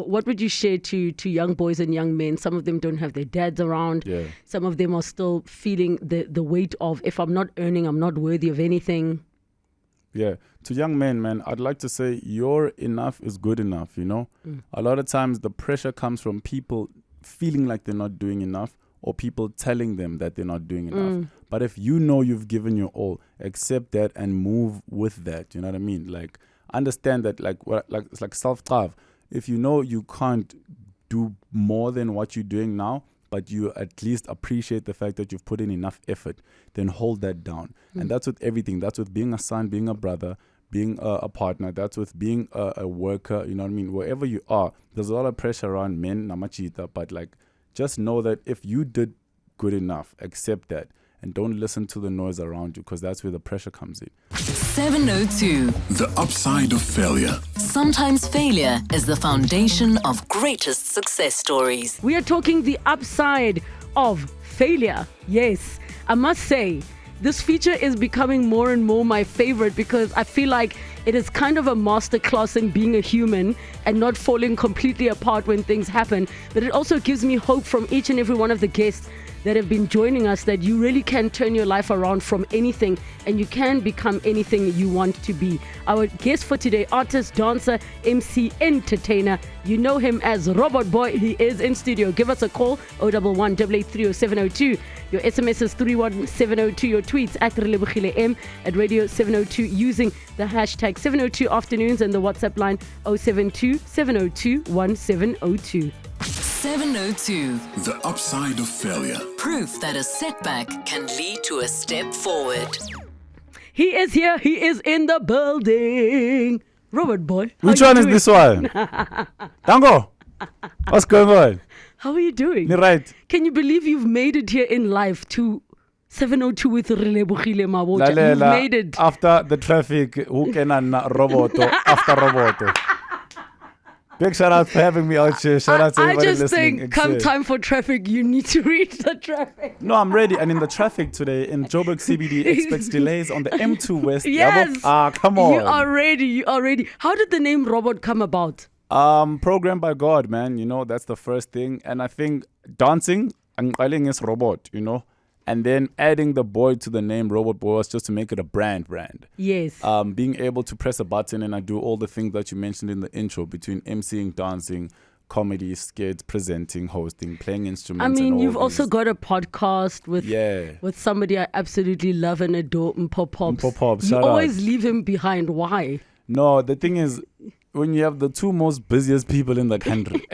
What would you share to young boys and young men? Some of them don't have their dads around. Yeah. Some of them are still feeling the weight of, if I'm not earning, I'm not worthy of anything. Yeah. To young men, man, I'd like to say your enough is good enough, you know? A lot of times the pressure comes from people feeling like they're not doing enough, or people telling them that they're not doing enough. But if you know you've given your all, accept that and move with that. You know what I mean? Like, understand that, it's like self-love. If you know you can't do more than what you're doing now, but you at least appreciate the fact that you've put in enough effort, then hold that down. And that's with everything. That's with being a son, being a brother, being a partner. That's with being a worker. You know what I mean? Wherever you are, there's a lot of pressure around men, namachita, but like, just know that if you did good enough, accept that. And don't listen to the noise around you, because that's where the pressure comes in. 702. The upside of failure. Sometimes failure is the foundation of greatest success stories. We are talking the upside of failure. Yes, I must say, this feature is becoming more and more my favorite, because I feel like it is kind of a masterclass in being a human and not falling completely apart when things happen. But it also gives me hope from each and every one of the guests that have been joining us, that you really can turn your life around from anything, and you can become anything you want to be. Our guest for today, artist, dancer, MC, entertainer. You know him as Robot Boii. He is in studio. Give us a call, 011 883 0702. Your SMS is 31702. Your tweets at Relebogile M, at Radio 702, using the hashtag 702 afternoons, and the WhatsApp line 072 702 1702. 702. The upside of failure. Proof that a setback can lead to a step forward. He is here. He is in the building. Robot Boii. Which one is this one? Tango, what's going on? How are you doing? You're right. Can you believe you've made it here in life to 702 with Relebogile Mabotja? You've made it. After the traffic, who can roboto after roboto? Big shout out for having me out here. Shout out to everybody listening. I just think come time for traffic, you need to read the traffic. No, I'm ready. And in the traffic today, in Joburg CBD, expects delays on the M2 West. Yes. Come on. You are ready. How did the name Robot come about? Programmed by God, man. You know, that's the first thing. And I think dancing, and calling is robot, you know. And then adding the boy to the name Robot Boii was just to make it a brand. Yes. Being able to press a button and I do all the things that you mentioned in the intro, between emceeing, dancing, comedy, skits, presenting, hosting, playing instruments. I mean, and all you've also got a podcast with somebody I absolutely love and adore, Mpopops. Mpopops, you always leave him behind. Why? No, the thing is, when you have the two most busiest people in the country,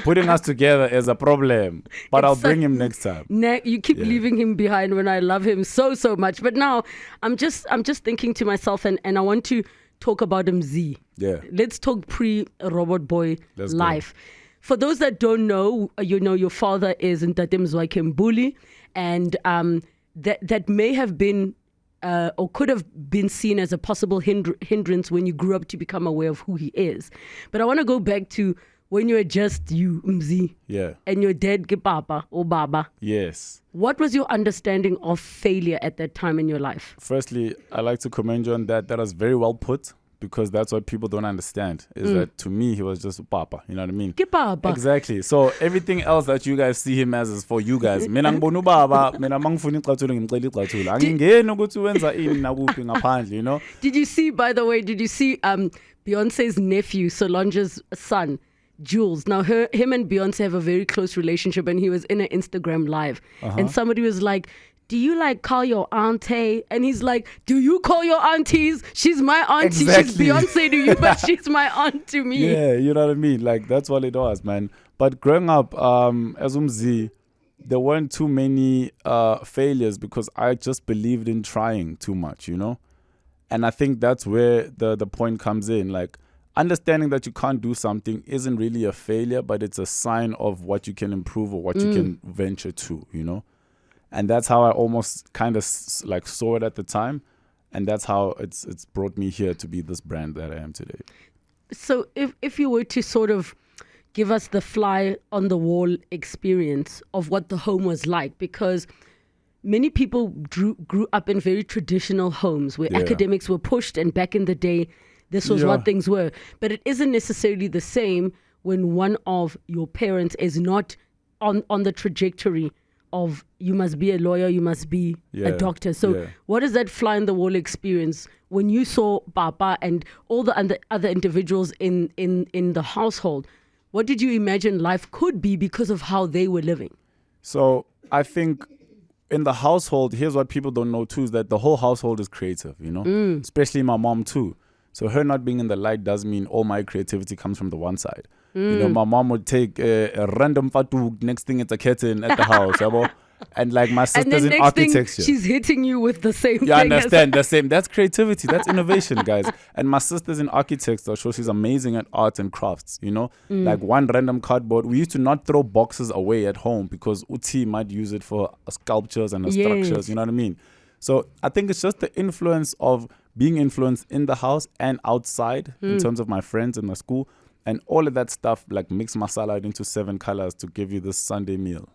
putting us together is a problem. But I'll bring him next time. You keep leaving him behind when I love him so much. But now I'm just thinking to myself, and I want to talk about MZ. Yeah. Let's talk pre-Robot Boii life. For those that don't know, you know your father is Ntate Mzwakhe Mbuli, and that may have been or could have been seen as a possible hindrance when you grew up to become aware of who he is. But I want to go back to when you were just you, Mzi, and your dad, Papa or Baba. Yes. What was your understanding of failure at that time in your life? Firstly, I like to commend you on that. That was very well put, because that's what people don't understand, is that to me, he was just Papa. You know what I mean? Papa. Exactly. So everything else that you guys see him as is for you guys. Mina ngibona ubaba, mina mangifuna icathulo ngicela icathulo. Angingeni ukuthi wenza ini nakuphi ngaphandle, you know? Did you see Beyonce's nephew, Solange's son, Jules? Now, him and Beyonce have a very close relationship, and he was in an Instagram live. And somebody was like, do you call your auntie? And he's like, do you call your aunties? She's my auntie. Exactly. She's Beyonce to you, but she's my aunt to me. Yeah, you know what I mean? Like, that's what it was, man. But growing up, as Umzi, there weren't too many failures, because I just believed in trying too much, you know? And I think that's where the point comes in. Like, understanding that you can't do something isn't really a failure, but it's a sign of what you can improve or what you can venture to, you know? And that's how I almost kind of saw it at the time. And that's how it's brought me here to be this brand that I am today. So if you were to sort of give us the fly on the wall experience of what the home was like, because many people grew up in very traditional homes where academics were pushed, and back in the day, this was what things were. But it isn't necessarily the same when one of your parents is not on the trajectory of you must be a lawyer, you must be a doctor. So what is that fly in the wall experience when you saw Papa and all the other individuals in the household? What did you imagine life could be because of how they were living? So I think in the household, here's what people don't know too, is that the whole household is creative, especially my mom too. So her not being in the light does mean all my creativity comes from the one side. My mom would take a random fatu, next thing it's a curtain at the house, and like my sister's in architecture. She's hitting you with the same thing. You understand, the same. That's creativity, that's innovation, guys. And my sister's in architecture, so she's amazing at arts and crafts, like one random cardboard. We used to not throw boxes away at home because Uti might use it for sculptures and structures, you know what I mean? So I think it's just the influence of being influenced in the house and outside in terms of my friends in the school. And all of that stuff like mix masala into 7 colors to give you this Sunday meal.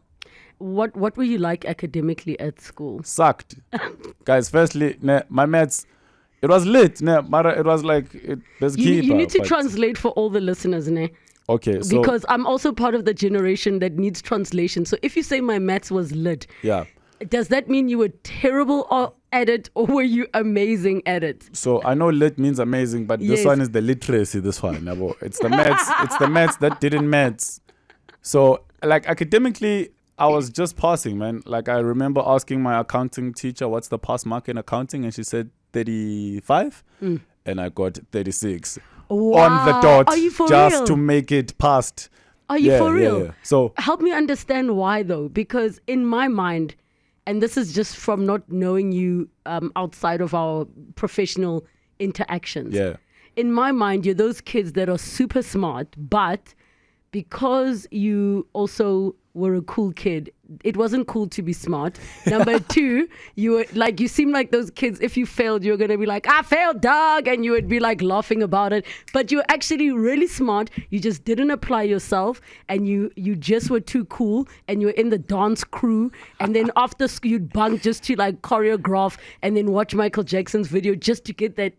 What were you like academically at school? Sucked. Guys, firstly, my maths, it was lit. It was like, you need to translate for all the listeners, ne? Okay, so... Because I'm also part of the generation that needs translation. So if you say my maths was lit, does that mean you were terrible at it or were you amazing at it? So I know lit means amazing, but this one is the literacy, this one. It's the maths that didn't maths. So like academically, I was just passing, man. Like I remember asking my accounting teacher, what's the pass mark in accounting? And she said 35 and I got 36 on the dot. Are you for just real? To make it past. Are you for real? Yeah. So help me understand why though, because in my mind, and this is just from not knowing you outside of our professional interactions. Yeah. In my mind, you're those kids that are super smart, but because you also were a cool kid, it wasn't cool to be smart. Number 2, you seem like those kids, if you failed, you're going to be like, I failed, dog. And you would be like laughing about it. But you're actually really smart. You just didn't apply yourself and you just were too cool and you're in the dance crew. And then after school, you'd bunk just to like choreograph and then watch Michael Jackson's video just to get that.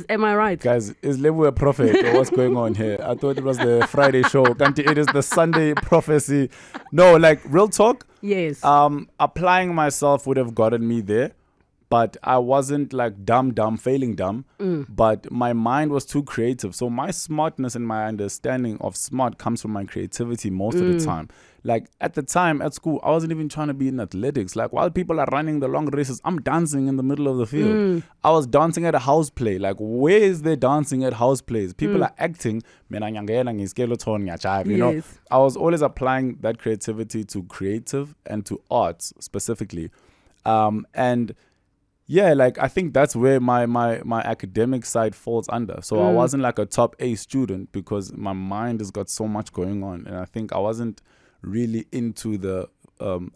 Am I right? Guys, is Lebu a prophet or what's going on here? I thought it was the Friday show. It is the Sunday prophecy. No, like real talk. Yes. Applying myself would have gotten me there, but I wasn't like dumb, failing dumb. But my mind was too creative. So my smartness and my understanding of smart comes from my creativity most of the time. Like at the time at school, I wasn't even trying to be in athletics. Like while people are running the long races, I'm dancing in the middle of the field. I was dancing at a house play. Like where is there dancing at house plays? People are acting. You know, I was always applying that creativity to creative and to arts specifically. And yeah, like I think that's where my academic side falls under. So I wasn't like a top A student because my mind has got so much going on. And I think I wasn't really into the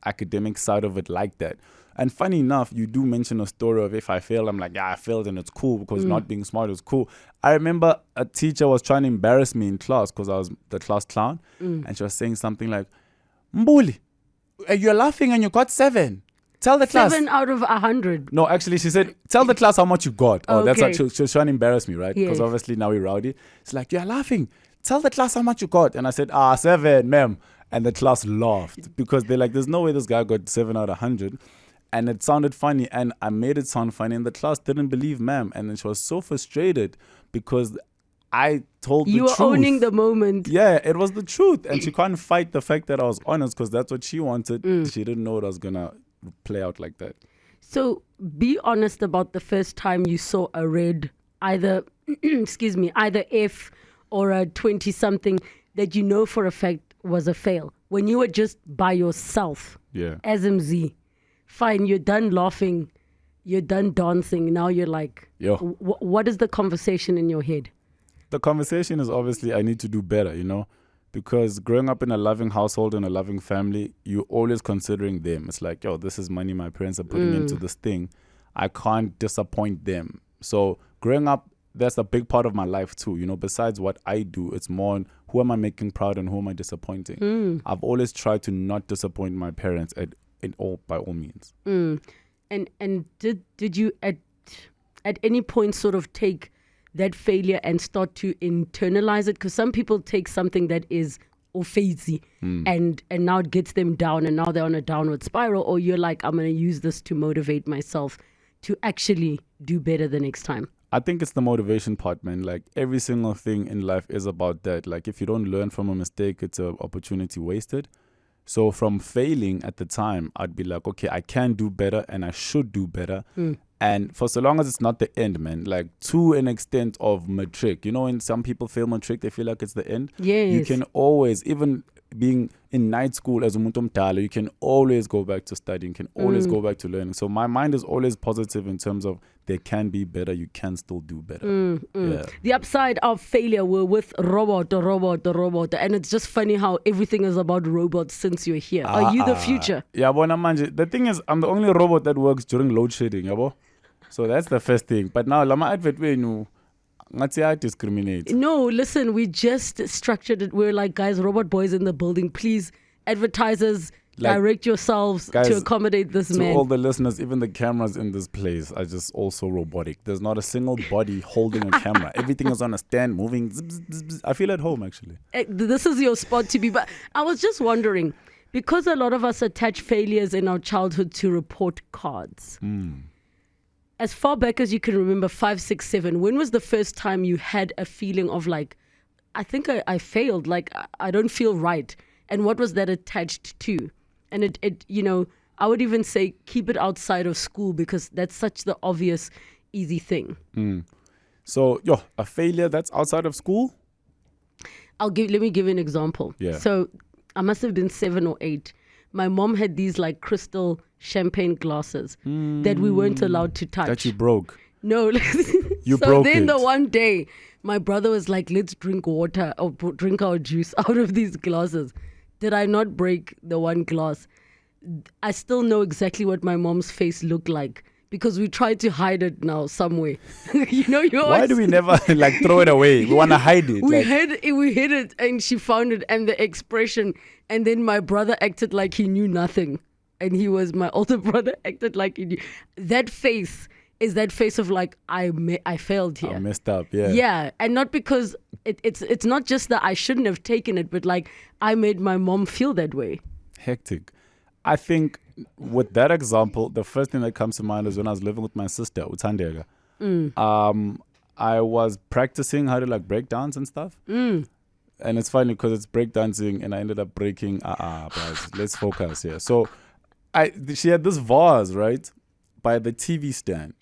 academic side of it like that. And funny enough, you do mention a story of if I failed, I'm like, yeah, I failed and it's cool because not being smart is cool. I remember a teacher was trying to embarrass me in class because I was the class clown. And she was saying something like, Mbuli, you're laughing and you got 7. Tell the class. 7 out of 100. No, actually, she said, tell the class how much you got. Oh, that's like, she was trying to embarrass me, right? Because Yes. obviously now we're rowdy. It's like, you're laughing. Tell the class how much you got. And I said, 7, ma'am. And the class laughed because they're like, there's no way this guy got 7 out of 100. And it sounded funny. And I made it sound funny. And the class didn't believe ma'am. And then she was so frustrated because I told the truth. You were owning the moment. Yeah, it was the truth. And she couldn't fight the fact that I was honest because that's what she wanted. She didn't know it was going to play out like that. So be honest about the first time you saw a red, either either F or a 20-something that you know for a fact was a fail. When you were just by yourself as MZ, fine, you're done laughing, you're done dancing, now you're like, what is the conversation in your head? The conversation is obviously I need to do better, because growing up in a loving household and a loving family, you're always considering them. It's like, this is money my parents are putting into this thing. I can't disappoint them. So growing up, that's a big part of my life too. Besides what I do, it's more on who am I making proud and who am I disappointing. I've always tried to not disappoint my parents by all means. And did you at any point sort of take that failure and start to internalize it? Because some people take something that is offensive and now it gets them down, and now they're on a downward spiral. Or you're like, I'm going to use this to motivate myself to actually do better the next time. I think it's the motivation part, man. Like every single thing in life is about that. Like if you don't learn from a mistake, it's an opportunity wasted. So from failing at the time, I'd be like, okay, I can do better and I should do better. And for so long as it's not the end, man, like to an extent of matric, you know, when some people fail matric, they feel like it's the end. Yes. You can always, even being in night school as umuntu omdala, you can always go back to studying, can always go back to learning. So my mind is always positive in terms of there can be better, you can still do better. Yeah. The upside of failure, we're with robot, and it's just funny how everything is about robots since you're here. Are you the future? Yeah, bona manje. The thing is, I'm the only robot that works during load shedding, yabo. So that's the first thing. But now, lama advert wenu, ngathi I discriminate. No, listen, we just structured it. We're like, guys, Robot Boi's in the building. Please, advertisers, Like, direct yourselves guys, to accommodate this To man. all the listeners, even the cameras in this place are just also robotic. There's not a single body holding a camera. Everything is on a stand, moving. Zzz, zzz, zzz. I feel at home, actually. This is your spot to be. But I was just wondering, because a lot of us attach failures in our childhood to report cards. As far back as you can remember, 5, 6, 7, when was the first time you had a feeling of like, I think I failed, like I don't feel right? And what was that attached to? And it you know, I would even say keep it outside of school, because that's such the obvious, easy thing. So, a failure that's outside of school? Let me give you an example. Yeah. So I must have been 7 or 8. My mom had these like crystal champagne glasses that we weren't allowed to touch. That you broke. No. You so broke then it. the one day, my brother was like, let's drink water or drink our juice out of these glasses. Did I not break the one glass? I still know exactly what my mom's face looked like, because we tried to hide it now somewhere. You know, Why do we never like throw it away? We want to hide it. We like, hid it, and she found it, and the expression. And then my brother acted like he knew nothing. And he was, my older brother acted like he knew. That face is that face of like, I failed here. I messed up, yeah. Yeah, and not because it's not just that I shouldn't have taken it, but like I made my mom feel that way. Hectic. I think with that example, the first thing that comes to mind is when I was living with my sister, Utandega. I was practicing how to like break dance and stuff. And it's funny because it's breakdancing and I ended up breaking. Guys, let's focus here. So she had this vase, right, by the TV stand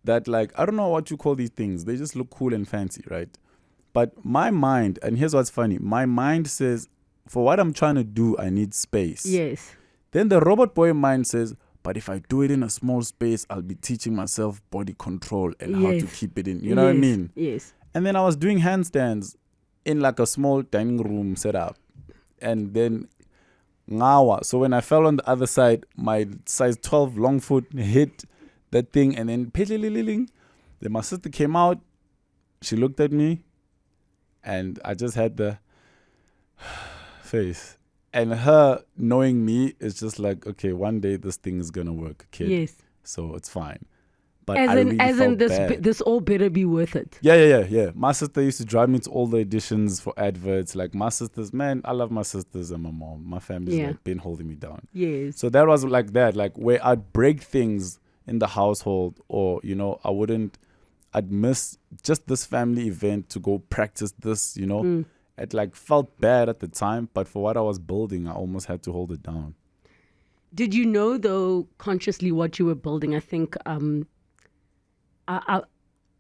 that, like, I don't know what you call these things. They just look cool and fancy, right? But my mind, and here's what's funny, my mind says, for what I'm trying to do, I need space. Yes. Then the Robot Boii mind says, but if I do it in a small space, I'll be teaching myself body control and how to keep it in. You know what I mean? Yes. And then I was doing handstands in like a small dining room setup. And then ngawa. So when I fell on the other side, my size 12 long foot hit that thing, and then then my sister came out. She looked at me, and I just had the face. And her knowing me is just like, okay, one day this thing is gonna work, kid. Yes. So it's fine. But As I in, really as felt in this, bad. this all better be worth it. Yeah. My sister used to drive me to all the auditions for adverts. Like my sisters, man, I love my sisters and my mom. My family's like been holding me down. Yes. So that was like that, like where I'd break things in the household, or, you know, I'd miss just this family event to go practice this, you know. It like felt bad at the time, but for what I was building, I almost had to hold it down. Did you know, though, consciously what you were building? I think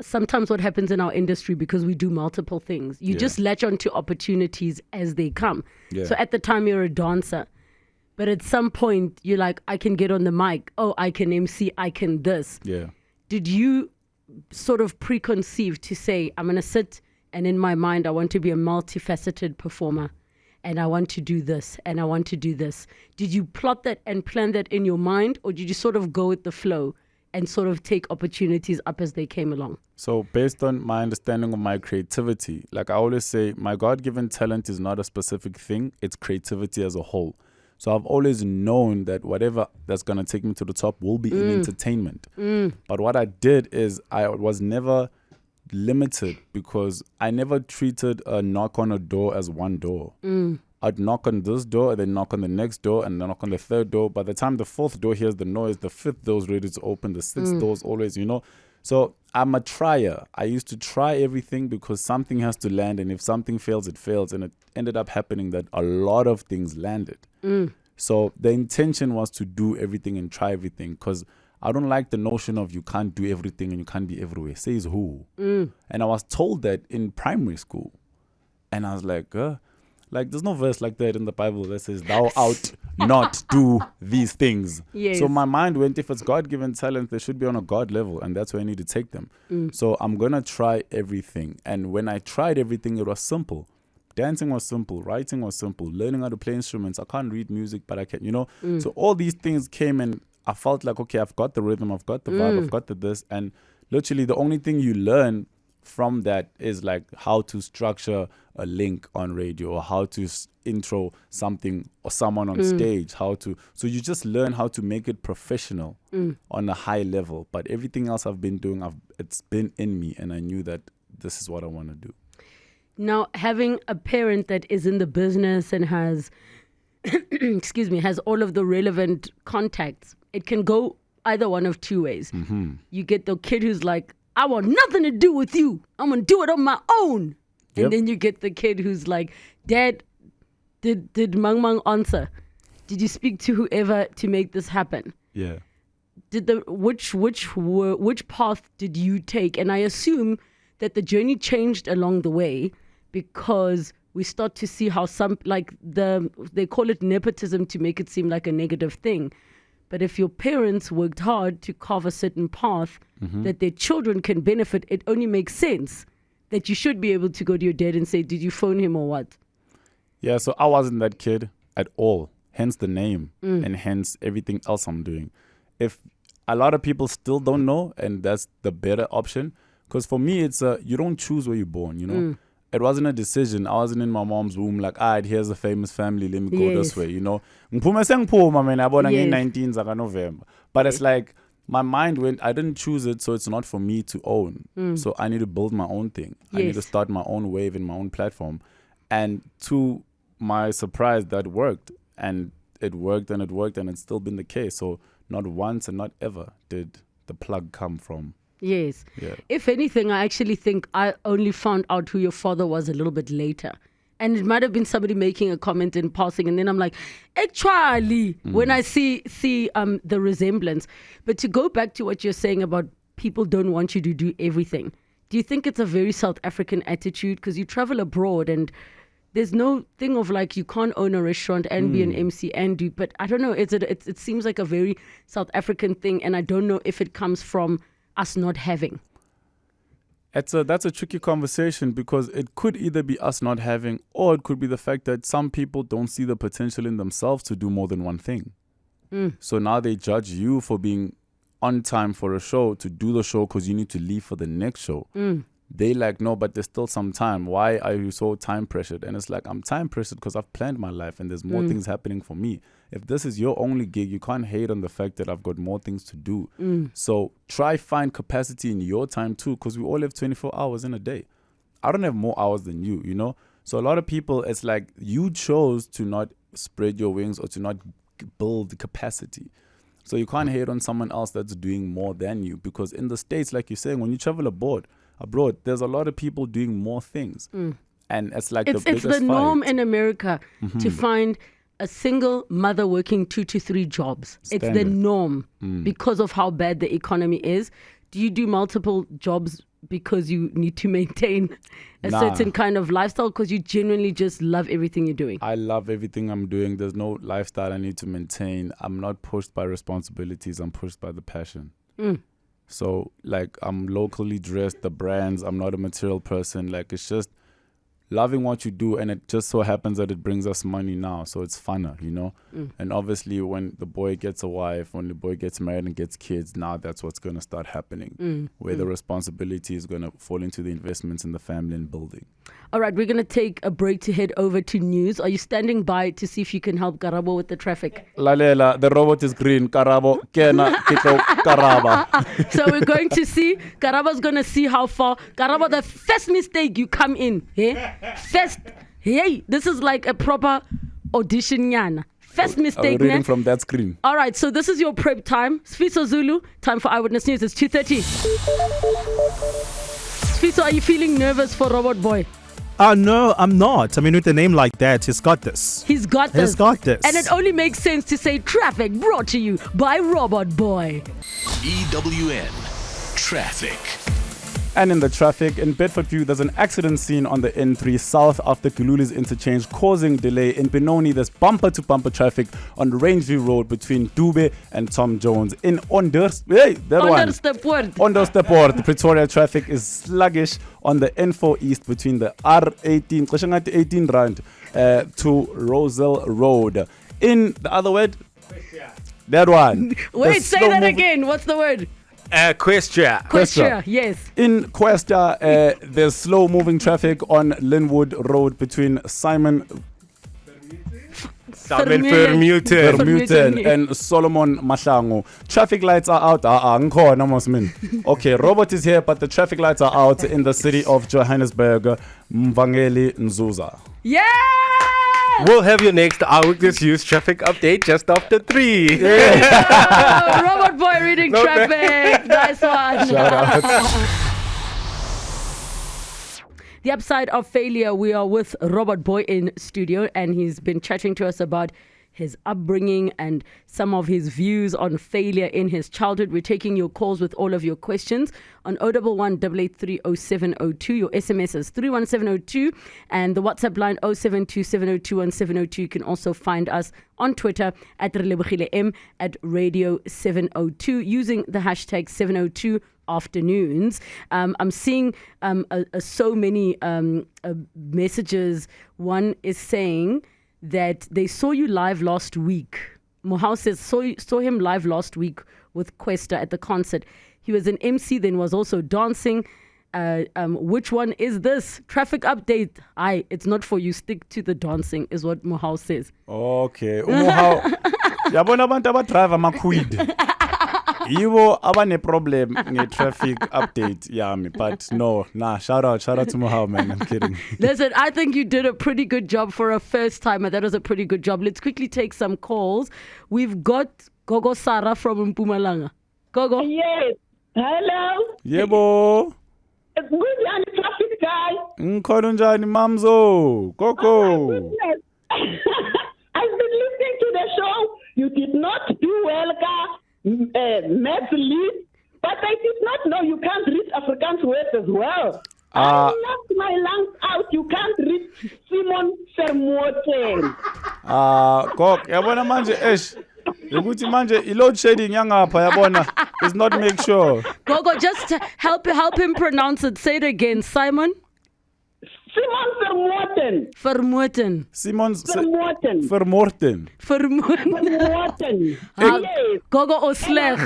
sometimes what happens in our industry, because we do multiple things, you just latch onto opportunities as they come. Yeah. So at the time you're a dancer, but at some point you're like, I can get on the mic. Oh, I can MC, I can this. Yeah. Did you sort of preconceive to say, I'm going to sit and in my mind, I want to be a multifaceted performer, and I want to do this, and I want to do this? Did you plot that and plan that in your mind, or did you sort of go with the flow and sort of take opportunities up as they came along? So based on my understanding of my creativity, like I always say, my God-given talent is not a specific thing. It's creativity as a whole. So I've always known that whatever that's going to take me to the top will be in entertainment. But what I did is I was never limited because I never treated a knock on a door as one door. I'd knock on this door and then knock on the next door and then knock on the third door. By the time the fourth door hears the noise, the fifth door's ready to open, the sixth door's always, So I'm a trier. I used to try everything because something has to land, and if something fails, it fails. And it ended up happening that a lot of things landed. So the intention was to do everything and try everything, because I don't like the notion of you can't do everything and you can't be everywhere. Says who? And I was told that in primary school. And I was like, there's no verse like that in the Bible that says, thou out not do these things. Yes. So my mind went, if it's God-given talent, they should be on a God level, and that's where I need to take them. So I'm going to try everything. And when I tried everything, it was simple. Dancing was simple. Writing was simple. Learning how to play instruments. I can't read music, but I can, So all these things came, and I felt like, okay, I've got the rhythm, I've got the vibe, I've got the this. And literally the only thing you learn from that is like how to structure a link on radio, or how to intro something or someone on stage, so you just learn how to make it professional on a high level. But everything else I've been doing, it's been in me, and I knew that this is what I want to do. Now, having a parent that is in the business and has, has all of the relevant contacts, it can go either one of two ways. You get the kid who's like, I want nothing to do with you. I'm going to do it on my own. Yep. And then you get the kid who's like, Dad, did Mang Mang answer? Did you speak to whoever to make this happen? Yeah. Which path did you take? And I assume that the journey changed along the way, because we start to see how they call it nepotism to make it seem like a negative thing. But if your parents worked hard to carve a certain path that their children can benefit, it only makes sense that you should be able to go to your dad and say, did you phone him or what? Yeah, so I wasn't that kid at all. Hence the name and hence everything else I'm doing. If a lot of people still don't know, and that's the better option, because for me, it's you don't choose where you're born, It wasn't a decision. I wasn't in my mom's womb like, all right, here's a famous family, let me go this way, November. But it's like, my mind went, I didn't choose it, so it's not for me to own. So I need to build my own thing. I need to start my own wave in my own platform. And to my surprise, that worked. And it worked and it worked, and it's still been the case. So not once and not ever did the plug come from. Yes. Yeah. If anything, I actually think I only found out who your father was a little bit later. And it might have been somebody making a comment in passing, and then I'm like, actually, when I see the resemblance. But to go back to what you're saying about people don't want you to do everything, do you think it's a very South African attitude? Because you travel abroad and there's no thing of like you can't own a restaurant and be an MC and do. But I don't know. It seems like a very South African thing, and I don't know if it comes from us not having. That's a tricky conversation, because it could either be us not having, or it could be the fact that some people don't see the potential in themselves to do more than one thing. So now they judge you for being on time for a show, to do the show because you need to leave for the next show. They like, no, but there's still some time. Why are you so time pressured? And it's like, I'm time pressured because I've planned my life and there's more things happening for me. If this is your only gig, you can't hate on the fact that I've got more things to do. So try find capacity in your time too, because we all have 24 hours in a day. I don't have more hours than you, So a lot of people, it's like you chose to not spread your wings or to not build capacity. So you can't hate on someone else that's doing more than you, because in the States, like you're saying, when you travel abroad, there's a lot of people doing more things. And it's like It's the norm in America to find a single mother working 2 to 3 jobs. Standard. It's the norm because of how bad the economy is. Do you do multiple jobs because you need to maintain a certain kind of lifestyle, because you genuinely just love everything you're doing? I love everything I'm doing. There's no lifestyle I need to maintain. I'm not pushed by responsibilities. I'm pushed by the passion. So like I'm locally dressed, the brands, I'm not a material person. Like it's just loving what you do, and it just so happens that it brings us money now, so it's funner, you know. And obviously when the boy gets a wife, when the boy gets married and gets kids, now that's what's going to start happening, where the responsibility is going to fall into the investments in the family and building. All right, we're going to take a break to head over to news. Are you standing by to see if you can help Karabo with the traffic? Lalela, the robot is green. Karabo, kena, kito, karaba. So we're going to see, Karaba's going to see how far. Karaba, the first mistake you come in, first, this is like a proper audition, yana. First mistake, reading from that screen. All right, so this is your prep time. Sfiso Zulu, time for Eyewitness News. It's 2:30. Sfiso, are you feeling nervous for Robot Boii? No, I'm not. I mean, with a name like that, he's got this. He's got this. He's got this. And it only makes sense to say traffic brought to you by Robot Boii. EWN Traffic. And in the traffic, in Bedfordview, there's an accident scene on the N3 south of the Gululis interchange, causing delay. In Benoni, there's bumper-to-bumper traffic on Rangeview Road between Dube and Tom Jones. In Onderstepoort, Pretoria traffic is sluggish on the N4 East between the R18, 18 Rand, to Roselle Road. In the other word, that one. Wait, say that again. What's the word? Questia. Yes. In Questia, there's slow-moving traffic on Linwood Road between Simon Vermeulen and Solomon Mahlangu. Traffic lights are out. Okay, Robot is here, but the traffic lights are out in the city of Johannesburg. Mvangeli Nzuza. Yeah! We'll have your next Eyewitness News traffic update just after 3. Robot Boii reading traffic. Nice one. Shout out. The upside of failure. We are with Robot Boii in studio, and he's been chatting to us about his upbringing and some of his views on failure in his childhood. We're taking your calls with all of your questions on 011-883-0702. Your SMS is 31702 and the WhatsApp line 0727021702. You can also find us on Twitter at Relebogile M at Radio 702 using the hashtag 702 afternoons. I'm seeing so many messages. One is saying that they saw you live last week. Mohau says saw him live last week with Questa at the concert. He was an MC, then was also dancing. Which one is this? Traffic update. Aye, it's not for you. Stick to the dancing, is what Mohau says. Okay. Umuhau. Yabona abantu abadrive amakhwid. Yibo abane problem nge-traffic update yami, but no, shout out to Mohau, man. I'm kidding. Listen, I think you did a pretty good job for a first timer. That was a pretty good job. Let's quickly take some calls. We've got Gogo Sarah from Mpumalanga. Gogo. Yes. Hello. Yebo. Good morning, traffic guy. Ngikhona njani mamzo? Gogo. Goodness. I've been listening to the show. You did not do well, math lead, but I did not know you can't read Afrikaans words as well. I knocked my lungs out. You can't read Simon Vermeulen. Gog, yabona manje ukuthi manje i-load shedding yangapha yabona is not make sure. Gogo, just help him pronounce it. Say it again. Simon Vermeulen. Simon Vermeulen. Yes. Gogo Osleg.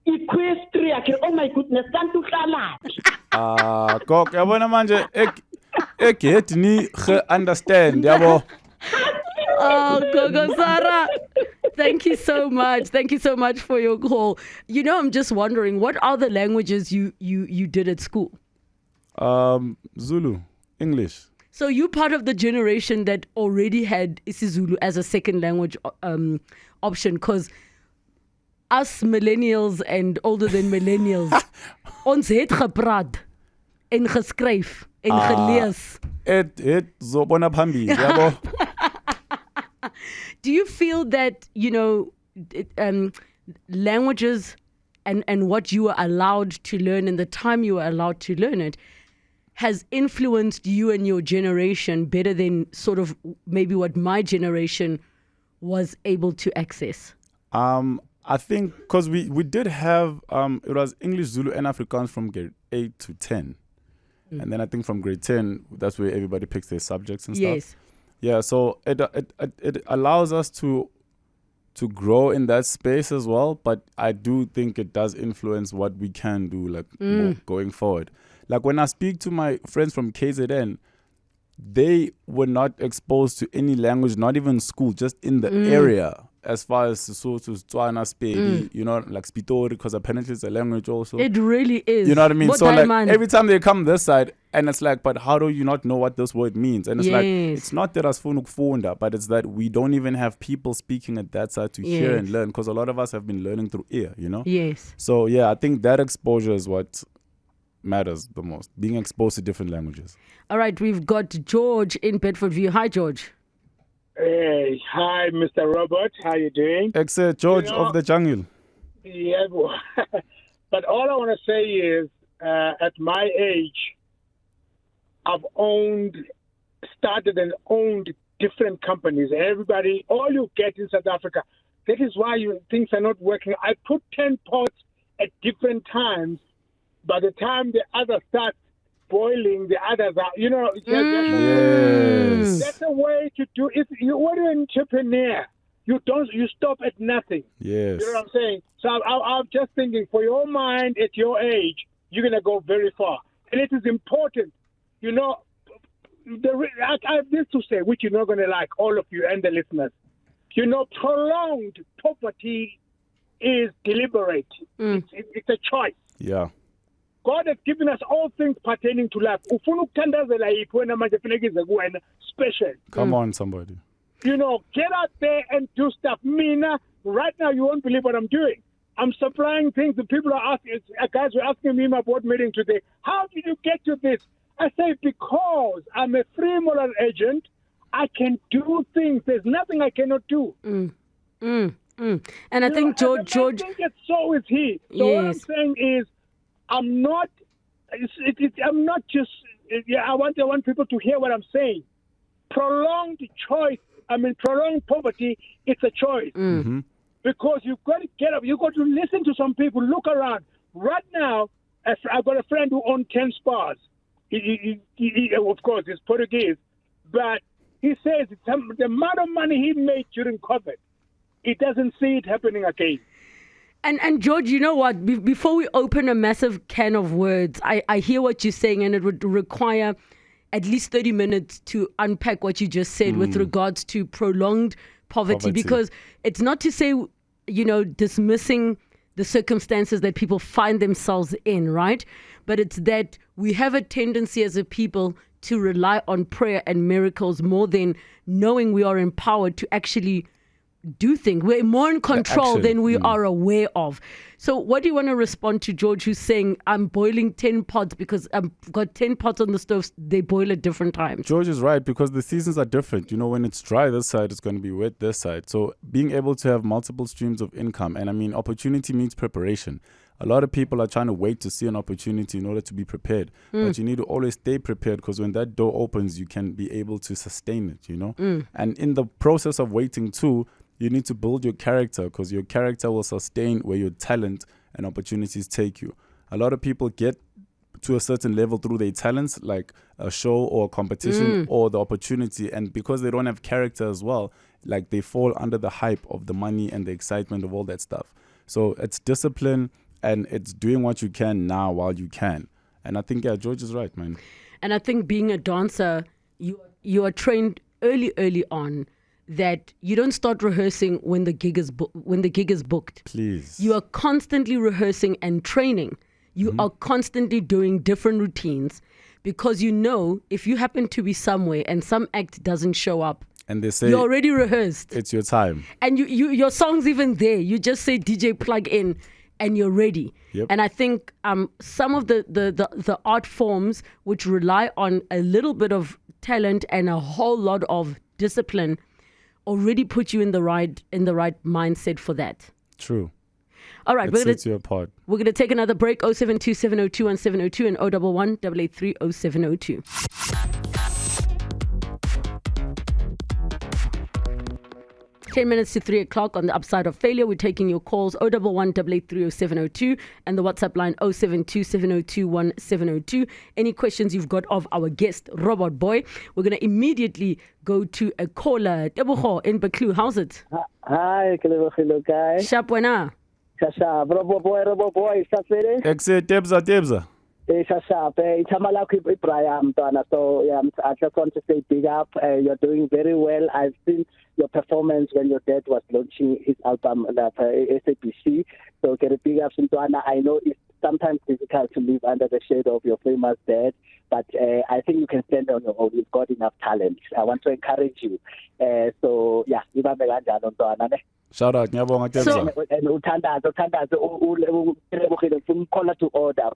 Equestria. Oh my goodness, tanto khala. Gog, yabona manje get ni understand yabo. Oh, Gogo Sarah. Thank you so much. Thank you so much for your call. You know, I'm just wondering, what are the languages you did at school? Zulu, English. So you're part of the generation that already had isiZulu as a second language option, because us millennials and older than millennials, ons het gepraat en geskryf en gelees. Het zobona phambili yabo. Do you feel that, languages and what you were allowed to learn and the time you were allowed to learn it has influenced you and your generation better than sort of maybe what my generation was able to access? I think because we did have, it was English, Zulu, and Afrikaans from grade 8 to 10. And then I think from grade 10, that's where everybody picks their subjects and stuff. Yes. Yeah, so it allows us to grow in that space as well, but I do think it does influence what we can do more going forward. Like when I speak to my friends from KZN, they were not exposed to any language, not even school, just in the area. As far as Sesotho, Tswana, Sepedi, like Spitori, because apparently it's a language also. It really is. You know what I mean? But So like man, every time they come this side, and it's like, but how do you not know what this word means? And it's like, Yes. it's not that asifuna ukufunda, but it's that we don't even have people speaking at that side to hear and Yes. learn, because a lot of us have been learning through ear, Yes. So yeah, I think that exposure is what matters the most, being exposed to different languages. All right, we've got George in Bedfordview. Hi, George. Hey, hi, Mr. Robert. How you doing? Except George of the jungle. Yeah, but all I want to say is, at my age, I've started and owned different companies. Everybody, all you get in South Africa, that is why things are not working. I put 10 pots at different times. By the time the other starts boiling, the others are, Yes. that's a way to do it. When you're an entrepreneur, you stop at nothing. Yes. You know what I'm saying? So I'm just thinking, for your mind at your age, you're going to go very far. And it is important. I have this to say, which you're not going to like, all of you and the listeners. Prolonged poverty is deliberate. It's a choice. Yeah. God has given us all things pertaining to life. Special. Come on, somebody. Get out there and do stuff. Mina, right now, you won't believe what I'm doing. I'm supplying things that people are asking. Guys were asking me in my board meeting today, how did you get to this? I say, because I'm a free moral agent, I can do things. There's nothing I cannot do. And I think George. I think it's so is he. So what I'm Yes. saying is, I'm not just. I want people to hear what I'm saying. Prolonged poverty. It's a choice. Because you've got to get up. You've got to listen to some people. Look around. Right now, I've got a friend who owns 10 spas. He of course, he's Portuguese, but he says the amount of money he made during COVID, he doesn't see it happening again. And George, you know what? Before we open a massive can of words, I hear what you're saying, and it would require at least 30 minutes to unpack what you just said with regards to prolonged poverty. Because it's not to say, dismissing the circumstances that people find themselves in, right? But it's that we have a tendency as a people to rely on prayer and miracles more than knowing we are empowered to actually do things. We're more in control action. than we are aware of. So what do you want to respond to George, who's saying, I'm boiling 10 pots because I've got 10 pots on the stove, they boil at different times? George is right, because the seasons are different. When it's dry this side, it's going to be wet this side. So being able to have multiple streams of income, and I mean, opportunity means preparation. A lot of people are trying to wait to see an opportunity in order to be prepared. But you need to always stay prepared, because when that door opens, you can be able to sustain it, And in the process of waiting too, you need to build your character, because your character will sustain where your talent and opportunities take you. A lot of people get to a certain level through their talents, like a show or a competition or the opportunity. And because they don't have character as well, like they fall under the hype of the money and the excitement of all that stuff. So it's discipline, and it's doing what you can now while you can. And I think, George is right, man. And I think being a dancer, you are trained early on that you don't start rehearsing when the gig is booked. Please. You are constantly rehearsing and training. You are constantly doing different routines, because if you happen to be somewhere and some act doesn't show up, and they say you're already rehearsed. It's your time. And your song's even there. You just say DJ plug in and you're ready. Yep. And I think some of the art forms which rely on a little bit of talent and a whole lot of discipline already put you in the right mindset for that. True. All right, It sets you apart. we're going to take another break. 072 702 1702 and 011 883 0702. 10 minutes to 3 o'clock on the upside of failure. We're taking your calls 011 8830702 and the WhatsApp line 07270210702. Any questions you've got of our guest, Robot Boii. We're going to immediately go to a caller. Tebogo in Baklu. How's it? Hi, Relebogile guy. Sharp wena. Shasha, Robot Boii, Safere. Exit Tebza. Shasha, Chamala Ibrahim, Donna. So, yeah, I just want to say big up. You're doing very well. I've seen your performance when your dad was launching his album at SABC. So, get a big up, Donna. I know it's sometimes difficult to live under the shade of your famous dad, but I think you can stand on your own. You've got enough talent. I want to encourage you. So, yeah, Shout out, Nyabonga Tebza. And uthandazo call to order.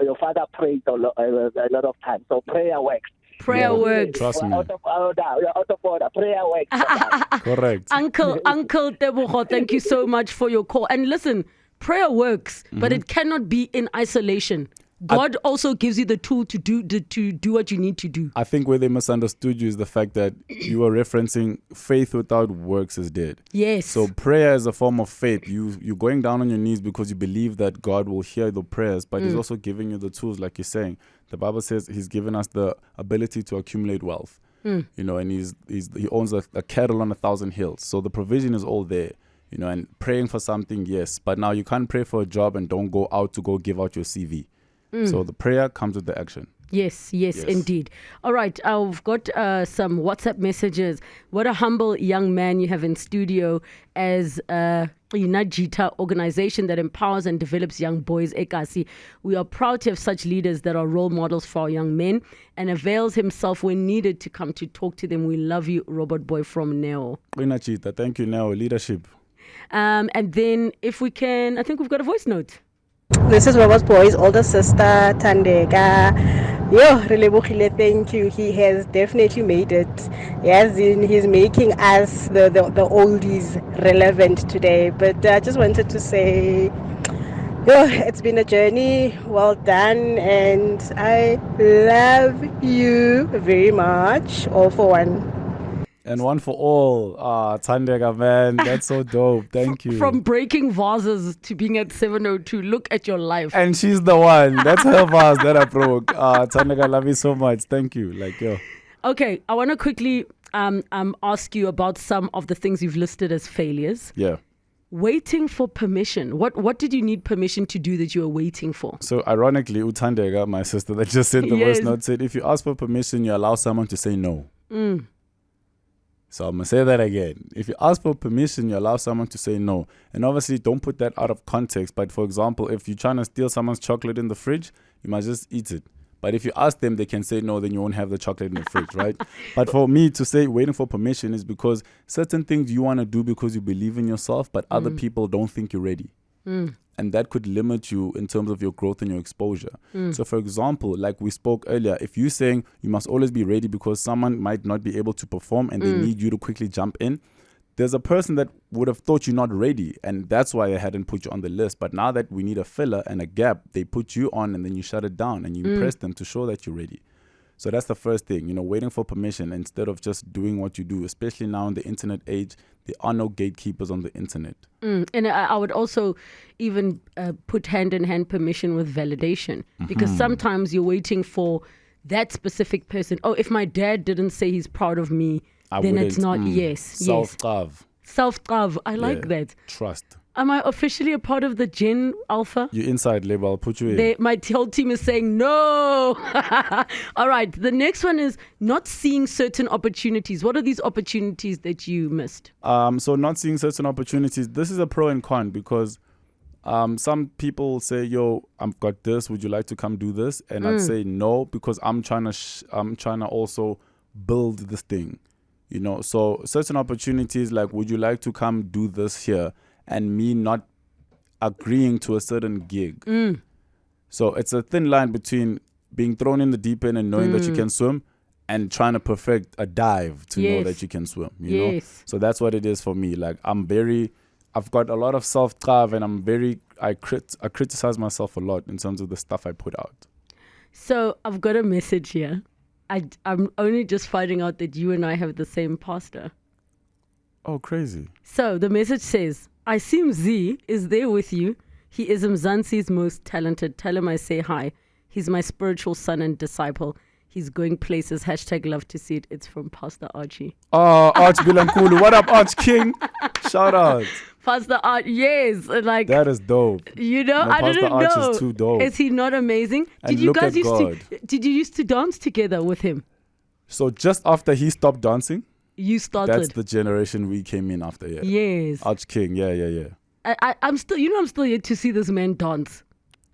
Your father prayed a lot of times, so prayer works. Prayer works. Trust me. Out of order. Prayer works. Correct. Uncle Tebogo, thank you so much for your call. And listen, prayer works, but it cannot be in isolation. God also gives you the tool to do what you need to do. I think where they misunderstood you is the fact that you were referencing faith without works is dead. Yes. So prayer is a form of faith. You're going down on your knees because you believe that God will hear the prayers, but He's also giving you the tools, like you're saying. The Bible says He's given us the ability to accumulate wealth. You know, and He owns a cattle on 1,000 hills. So the provision is all there. You know, and praying for something, yes, but now you can't pray for a job and don't go out to go give out your CV. So the prayer comes with the action. Yes, indeed. All right, I've got some WhatsApp messages. What a humble young man you have in studio as a Unajita organization that empowers and develops young boys, Ekasi. We are proud to have such leaders that are role models for our young men and avails himself when needed to come to talk to them. We love you, Robot Boii from Neo. Unajita, thank you, Neo. Leadership. And then if we can, I think we've got a voice note. This is Robot Boii's older sister, Tandega. Relebogile, thank you. He has definitely made it. He's making us, the oldies, relevant today. But I just wanted to say, it's been a journey. Well done. And I love you very much. All for one. And one for all. Tandega, man. That's so dope. Thank you. From breaking vases to being at 702. Look at your life. And she's the one. That's her vase that I broke. Tandega, I love you so much. Thank you. Okay, I want to quickly ask you about some of the things you've listed as failures. Yeah. Waiting for permission. What did you need permission to do that you were waiting for? So ironically, Utandega, my sister that just sent the voice note, said if you ask for permission, you allow someone to say no. So I'm going to say that again. If you ask for permission, you allow someone to say no. And obviously, don't put that out of context. But for example, if you're trying to steal someone's chocolate in the fridge, you might just eat it. But if you ask them, they can say no, then you won't have the chocolate in the fridge, right? But for me to say waiting for permission is because certain things you want to do because you believe in yourself, but other people don't think you're ready. And that could limit you in terms of your growth and your exposure. So for example, like we spoke earlier, if you're saying you must always be ready because someone might not be able to perform and they need you to quickly jump in, there's a person that would have thought you're not ready, and that's why I hadn't put you on the list. But now that we need a filler and a gap, they put you on and then you shut it down and you impress them to show that you're ready. So that's the first thing, waiting for permission instead of just doing what you do, especially now in the internet age. There are no gatekeepers on the internet. And I would also even put hand-in-hand permission with validation, because sometimes you're waiting for that specific person. Oh, if my dad didn't say he's proud of me, then it's not. Yes. Self-love. I like that. Trust. Am I officially a part of the Gen Alpha? You're inside, label. I'll put you in. My whole team is saying no. All right. The next one is not seeing certain opportunities. What are these opportunities that you missed? So not seeing certain opportunities. This is a pro and con because some people say, "Yo, I've got this. Would you like to come do this?" And I'd say no because I'm trying to also build this thing. So certain opportunities like, would you like to come do this here? And me not agreeing to a certain gig. So it's a thin line between being thrown in the deep end and knowing that you can swim and trying to perfect a dive to know that you can swim, you know? So that's what it is for me. Like I've got a lot of self-drive and I criticize myself a lot in terms of the stuff I put out. So I've got a message here. I'm only just finding out that you and I have the same pastor. Oh, crazy. So the message says, I see Mzi is there with you. He is Mzansi's most talented. Tell him I say hi. He's my spiritual son and disciple. He's going places. # love to see it. It's from Pastor Archie. Oh, Arch Bilankulu. What up, Arch King? Shout out. Pastor Arch, yes. Like, That is dope. you know, No, I Pastor didn't Arch know. is too dope. Is he not amazing? And Did you look guys at used God. to? Did you used to dance together with him? So just after he stopped dancing, You started. that's the generation we came in after. Yeah. Yes. Arch King. Yeah. I'm still, I'm still yet to see this man dance.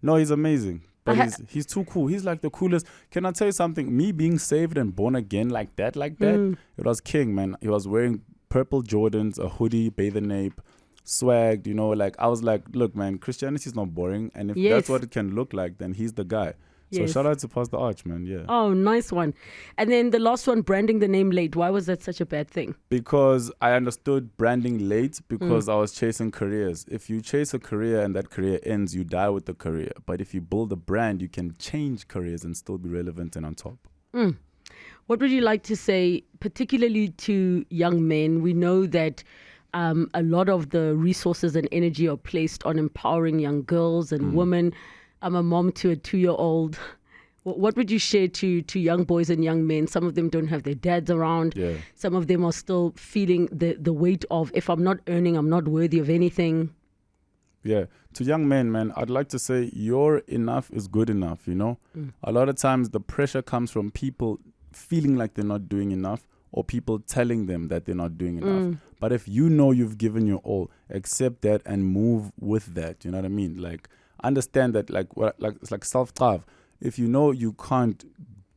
No, he's amazing. But I he's too cool. He's like the coolest. Can I tell you something? Me being saved and born again like that, it was king, man. He was wearing purple Jordans, a hoodie, bathing ape, swagged, you know, like I was like, look, man, Christianity is not boring. And if that's what it can look like, then he's the guy. So Yes. shout out to Pastor Arch, man. Yeah. Oh, nice one. And then the last one, branding the name late. Why was that such a bad thing? Because I understood branding late because I was chasing careers. If you chase a career and that career ends, you die with the career. But if you build a brand, you can change careers and still be relevant and on top. What would you like to say, particularly to young men? We know that a lot of the resources and energy are placed on empowering young girls and women. I'm a mom to a 2-year-old. What would you share to young boys and young men? Some of them don't have their dads around. Yeah. Some of them are still feeling the weight of, if I'm not earning, I'm not worthy of anything. Yeah. To young men, man, I'd like to say your enough is good enough, you know? A lot of times the pressure comes from people feeling like they're not doing enough or people telling them that they're not doing enough. But if you know you've given your all, accept that and move with that. You know what I mean? Like, understand that it's like self-love. If you know you can't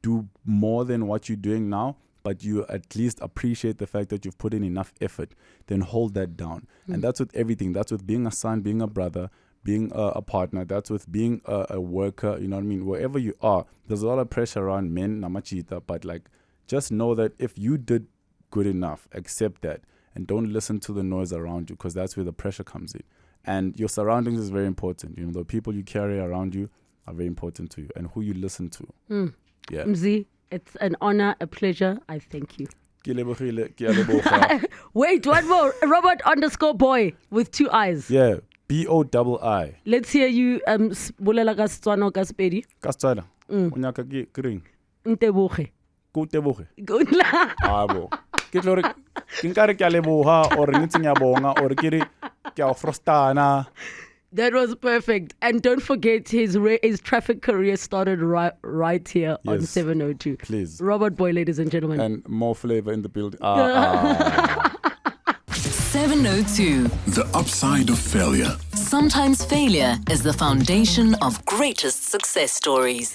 do more than what you're doing now, but you at least appreciate the fact that you've put in enough effort, then hold that down. And that's with everything. That's with being a son, being a brother, being a partner. That's with being a worker. You know what I mean? Wherever you are, there's a lot of pressure around men, namachita, but like, just know that if you did good enough, accept that and don't listen to the noise around you, because that's where the pressure comes in. And your surroundings is very important. You know, the people you carry around you are very important to you, and who you listen to. Yeah. Mzi, it's an honor, a pleasure. I thank you. Ke lebogile, ke a leboga. Wait, one more. Robot_Boii with 2 eyes. Yeah. BOII. Let's hear you bolela ka Setswana o ka Sepedi. Ka Setswana. O nyaka ke reng? Nteboge. Ko teboge. Good luck. Abo. Ke tlo re ke nkare ke a leboga or ngitseng ya bonga or ke re ke a frostana. That was perfect. And don't forget his traffic career started right here on Yes. 702. Please. Robot Boii, ladies and gentlemen. And more flavor in the building. 702. The upside of failure. Sometimes failure is the foundation of greatest success stories.